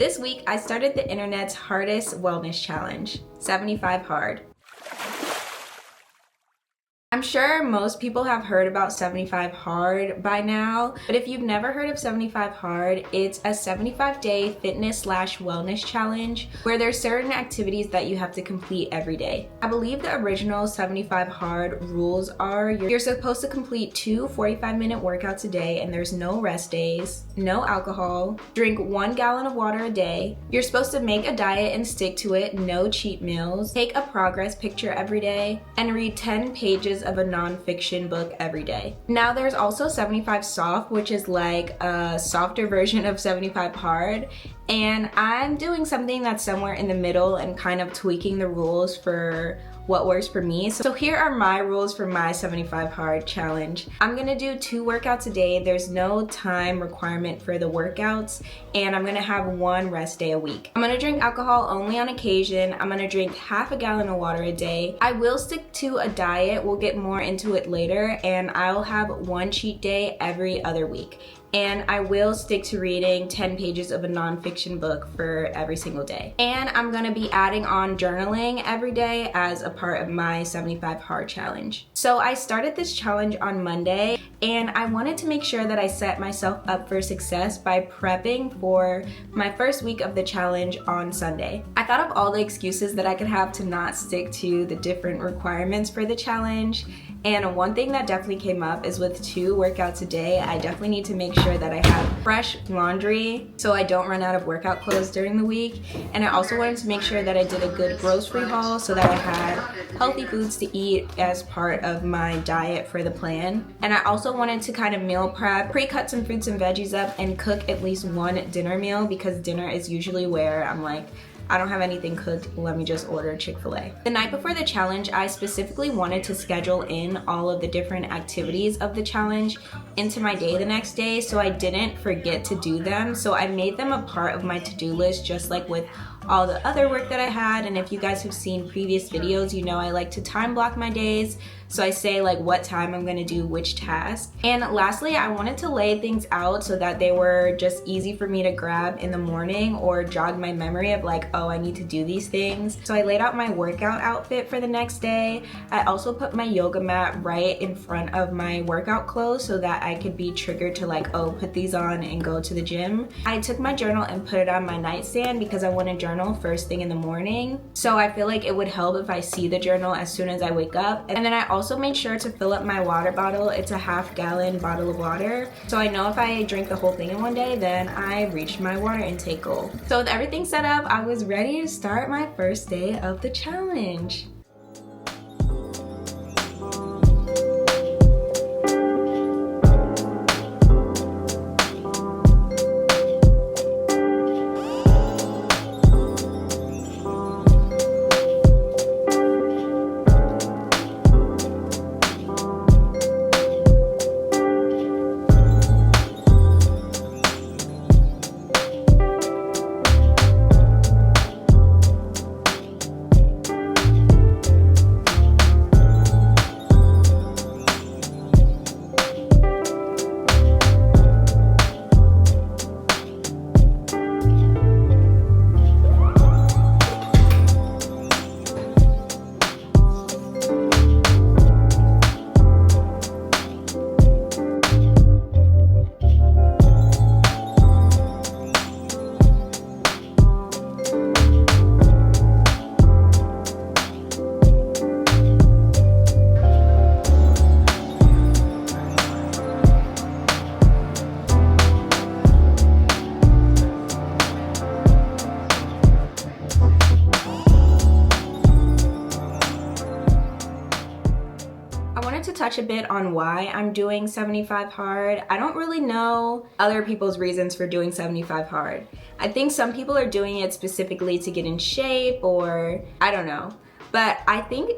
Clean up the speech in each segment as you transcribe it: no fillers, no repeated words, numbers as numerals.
This week, I started the internet's hardest wellness challenge, 75 Hard. I'm sure most people have heard about 75 Hard by now, but if you've never heard of 75 Hard, it's a 75-day fitness/wellness challenge where there's certain activities that you have to complete every day. I believe the original 75 Hard rules are you're supposed to complete 2 45-minute workouts a day, and there's no rest days, no alcohol, drink 1 gallon of water a day, you're supposed to make a diet and stick to it, no cheat meals, take a progress picture every day, and read 10 pages of a non-fiction book every day. Now there's also 75 Soft, which is like a softer version of 75 Hard, and I'm doing something that's somewhere in the middle and kind of tweaking the rules for what works for me. So here are my rules for my 75 Hard challenge. I'm gonna do 2 workouts a day. There's no time requirement for the workouts, and I'm gonna have 1 rest day a week. I'm gonna drink alcohol only on occasion. I'm gonna drink half a gallon of water a day. I will stick to a diet. We'll get more into it later, and I'll have 1 cheat day every other week. And I will stick to reading 10 pages of a nonfiction book for every single day. And I'm gonna be adding on journaling every day as a part of my 75 Hard challenge. So I started this challenge on Monday, and I wanted to make sure that I set myself up for success by prepping for my first week of the challenge on Sunday. I thought of all the excuses that I could have to not stick to the different requirements for the challenge. And one thing that definitely came up is with 2 workouts a day, I definitely need to make sure that I have fresh laundry so I don't run out of workout clothes during the week. And I also wanted to make sure that I did a good grocery haul so that I had healthy foods to eat as part of my diet for the plan. And I also wanted to kind of meal prep, pre-cut some fruits and veggies up, and cook at least 1 dinner meal, because dinner is usually where I'm like, I don't have anything cooked, let me just order Chick-fil-A. The night before the challenge, I specifically wanted to schedule in all of the different activities of the challenge into my day the next day so I didn't forget to do them. So I made them a part of my to-do list, just like with all the other work that I had. And if you guys have seen previous videos, you know I like to time block my days. So I say like what time I'm gonna do which task. And lastly, I wanted to lay things out so that they were just easy for me to grab in the morning or jog my memory of like, oh, I need to do these things. So I laid out my workout outfit for the next day. I also put my yoga mat right in front of my workout clothes so that I could be triggered to like, oh, put these on and go to the gym. I took my journal and put it on my nightstand because I want to journal first thing in the morning. So I feel like it would help if I see the journal as soon as I wake up. And then I also made sure to fill up my water bottle. It's a half-gallon bottle of water. So I know if I drink the whole thing in one day, then I reached my water intake goal. So with everything set up, I was ready to start my first day of the challenge. To touch a bit on why I'm doing 75 Hard. I don't really know other people's reasons for doing 75 Hard. I think some people are doing it specifically to get in shape, or I don't know. But I think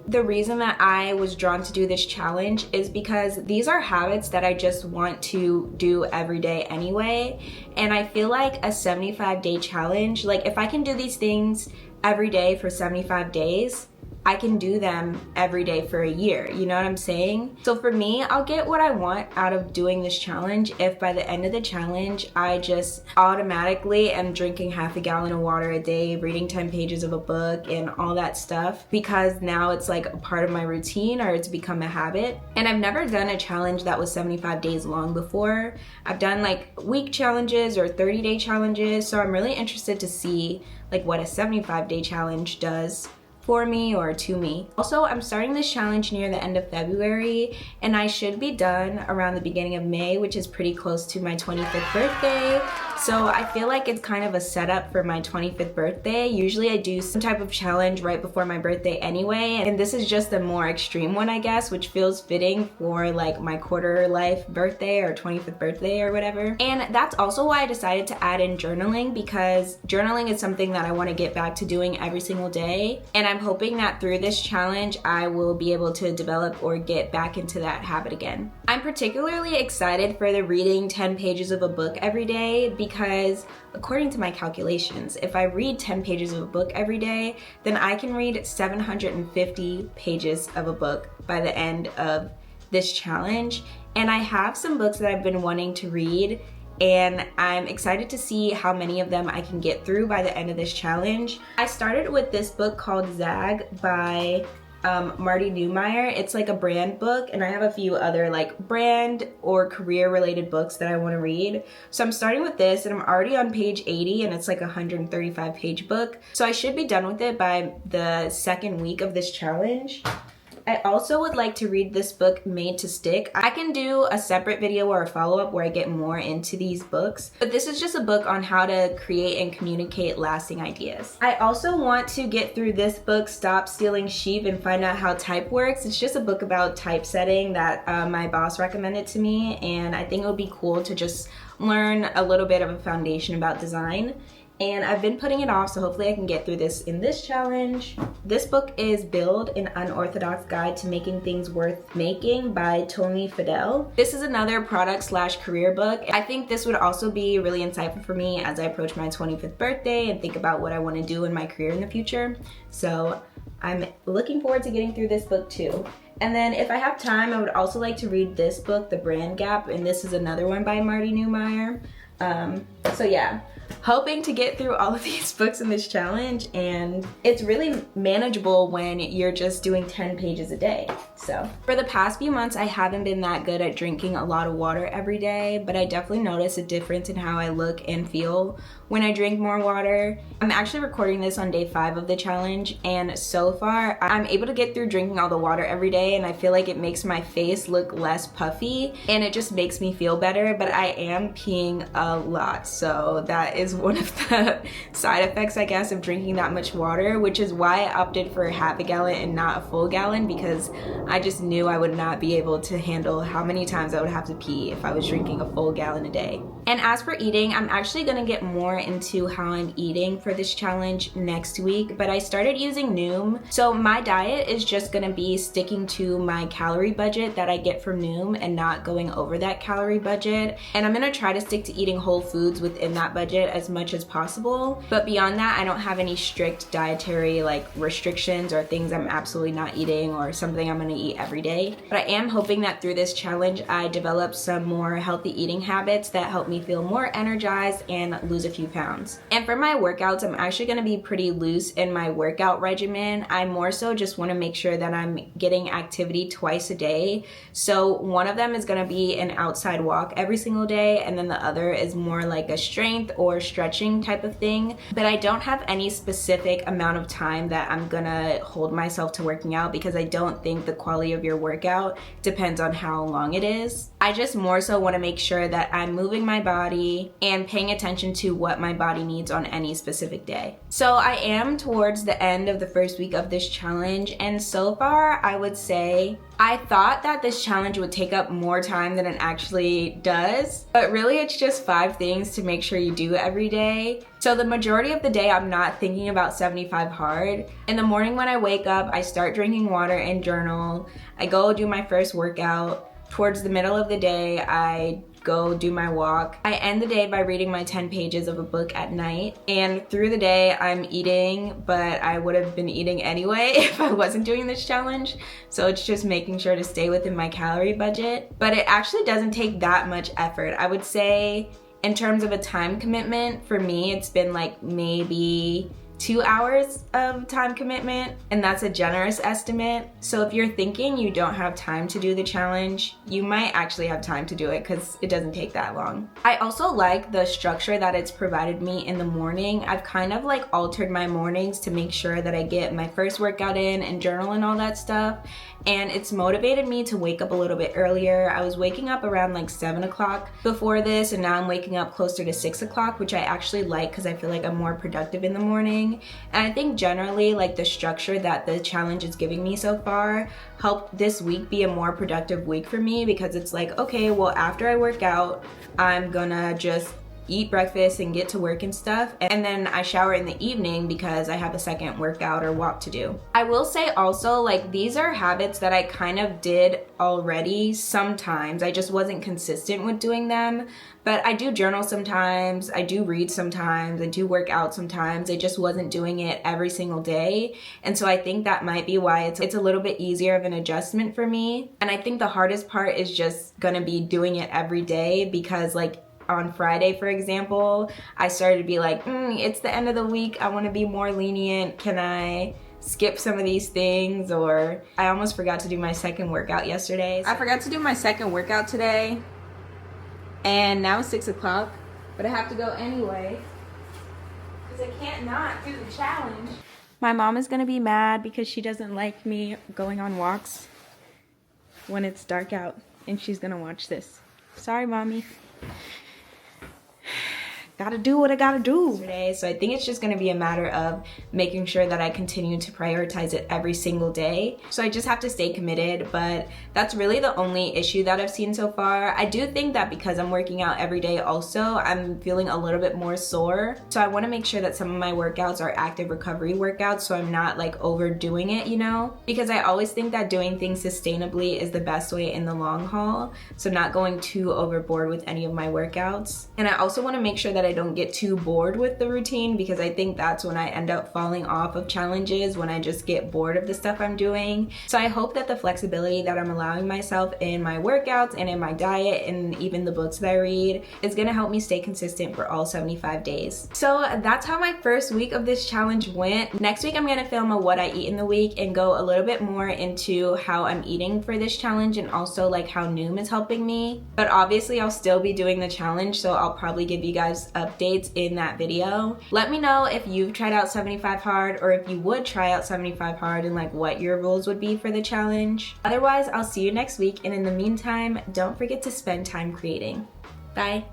the reason that I was drawn to do this challenge is because these are habits that I just want to do every day anyway. And I feel like a 75-day challenge, like if I can do these things every day for 75 days, I can do them every day for a year. You know what I'm saying? So for me, I'll get what I want out of doing this challenge if by the end of the challenge, I just automatically am drinking half a gallon of water a day, reading 10 pages of a book and all that stuff, because now it's like a part of my routine or it's become a habit. And I've never done a challenge that was 75 days long before. I've done like week challenges or 30-day challenges. So I'm really interested to see like what a 75-day challenge does for me or to me. Also, I'm starting this challenge near the end of February and I should be done around the beginning of May, which is pretty close to my 25th birthday. So I feel like it's kind of a setup for my 25th birthday. Usually I do some type of challenge right before my birthday anyway, and this is just a more extreme one, I guess, which feels fitting for like my quarter life birthday or 25th birthday or whatever. And that's also why I decided to add in journaling, because journaling is something that I want to get back to doing every single day. And I'm hoping that through this challenge, I will be able to develop or get back into that habit again. I'm particularly excited for the reading 10 pages of a book every day, because according to my calculations, if I read 10 pages of a book every day, then I can read 750 pages of a book by the end of this challenge. And I have some books that I've been wanting to read, and I'm excited to see how many of them I can get through by the end of this challenge. I started with this book called Zag by Marty Neumeier. It's like a brand book, and I have a few other like brand or career related books that I want to read. So I'm starting with this, and I'm already on page 80, and it's like a 135 page book. So I should be done with it by the second week of this challenge. I also would like to read this book, Made to Stick. I can do a separate video or a follow-up where I get more into these books, but this is just a book on how to create and communicate lasting ideas. I also want to get through this book, Stop Stealing Sheep and Find Out How Type Works. It's just a book about typesetting that my boss recommended to me, and I think it would be cool to just learn a little bit of a foundation about design. And I've been putting it off, so hopefully I can get through this in this challenge. This book is Build, an Unorthodox Guide to Making Things Worth Making by Tony Fadell. This is another product/career book. I think this would also be really insightful for me as I approach my 25th birthday and think about what I want to do in my career in the future. So I'm looking forward to getting through this book too. And then if I have time, I would also like to read this book, The Brand Gap, and this is another one by Marty Neumeier. So yeah, hoping to get through all of these books in this challenge, and it's really manageable when you're just doing 10 pages a day. So for the past few months, I haven't been that good at drinking a lot of water every day, but I definitely notice a difference in how I look and feel when I drink more water. I'm actually recording this on day 5 of the challenge, and so far I'm able to get through drinking all the water every day, and I feel like it makes my face look less puffy and it just makes me feel better. But I am peeing a lot, so that is one of the side effects, I guess, of drinking that much water, which is why I opted for half a gallon and not a full gallon, because I just knew I would not be able to handle how many times I would have to pee if I was drinking a full gallon a day. And as for eating, I'm actually gonna get more into how I'm eating for this challenge next week, but I started using Noom. So my diet is just gonna be sticking to my calorie budget that I get from Noom and not going over that calorie budget. And I'm gonna try to stick to eating whole foods within that budget as much as possible. But beyond that, I don't have any strict dietary like restrictions or things I'm absolutely not eating or something I'm gonna eat every day. But I am hoping that through this challenge, I develop some more healthy eating habits that help me feel more energized and lose a few pounds. And for my workouts, I'm actually gonna be pretty loose in my workout regimen. I more so just wanna make sure that I'm getting activity twice a day. So one of them is gonna be an outside walk every single day, and then the other is more like a strength or stretching type of thing. But I don't have any specific amount of time that I'm gonna hold myself to working out, because I don't think the quality of your workout depends on how long it is. I just more so wanna make sure that I'm moving my body and paying attention to what my body needs on any specific day. So I am towards the end of the first week of this challenge, and so far I would say I thought that this challenge would take up more time than it actually does, but really it's just 5 things to make sure you do every day. So the majority of the day I'm not thinking about 75 hard. In the morning when I wake up, I start drinking water and journal. I go do my first workout. Towards the middle of the day, I go do my walk. I end the day by reading my 10 pages of a book at night, and through the day I'm eating, but I would have been eating anyway if I wasn't doing this challenge. So it's just making sure to stay within my calorie budget. But it actually doesn't take that much effort. I would say in terms of a time commitment, for me, it's been like maybe 2 hours of time commitment, and that's a generous estimate. So if you're thinking you don't have time to do the challenge, you might actually have time to do it because it doesn't take that long. I also like the structure that it's provided me in the morning. I've kind of like altered my mornings to make sure that I get my first workout in and journal and all that stuff. And it's motivated me to wake up a little bit earlier. I was waking up around like 7 o'clock before this, and now I'm waking up closer to 6 o'clock, which I actually like because I feel like I'm more productive in the morning. And I think generally like the structure that the challenge is giving me so far helped this week be a more productive week for me, because it's like, okay, well, after I work out, I'm gonna just eat breakfast and get to work and stuff, and then I shower in the evening because I have a second workout or walk to do. I will say also, like, these are habits that I kind of did already sometimes. I just wasn't consistent with doing them. But I do journal sometimes, I do read sometimes, I do work out sometimes. I just wasn't doing it every single day. And so I think that might be why it's a little bit easier of an adjustment for me. And I think the hardest part is just gonna be doing it every day, because like on Friday, for example, I started to be like, it's the end of the week, I wanna be more lenient. Can I skip some of these things? Or I almost forgot to do my second workout yesterday. I forgot to do my second workout today, and now it's 6 o'clock, but I have to go anyway because I can't not do the challenge. My mom is gonna be mad because she doesn't like me going on walks when it's dark out, and she's gonna watch this. Sorry, mommy. Gotta do what I gotta do today. So I think it's just gonna be a matter of making sure that I continue to prioritize it every single day. So I just have to stay committed, but that's really the only issue that I've seen so far. I do think that because I'm working out every day also, I'm feeling a little bit more sore. So I wanna make sure that some of my workouts are active recovery workouts, so I'm not like overdoing it, you know? Because I always think that doing things sustainably is the best way in the long haul. So not going too overboard with any of my workouts. And I also wanna make sure that I don't get too bored with the routine, because I think that's when I end up falling off of challenges, when I just get bored of the stuff I'm doing. So I hope that the flexibility that I'm allowing myself in my workouts and in my diet and even the books that I read is gonna help me stay consistent for all 75 days. So that's how my first week of this challenge went. Next week I'm gonna film a what I eat in the week and go a little bit more into how I'm eating for this challenge, and also like how Noom is helping me. But obviously I'll still be doing the challenge, so I'll probably give you guys updates in that video. Let me know if you've tried out 75 hard, or if you would try out 75 hard, and like what your rules would be for the challenge. Otherwise, I'll see you next week, and in the meantime, don't forget to spend time creating. Bye.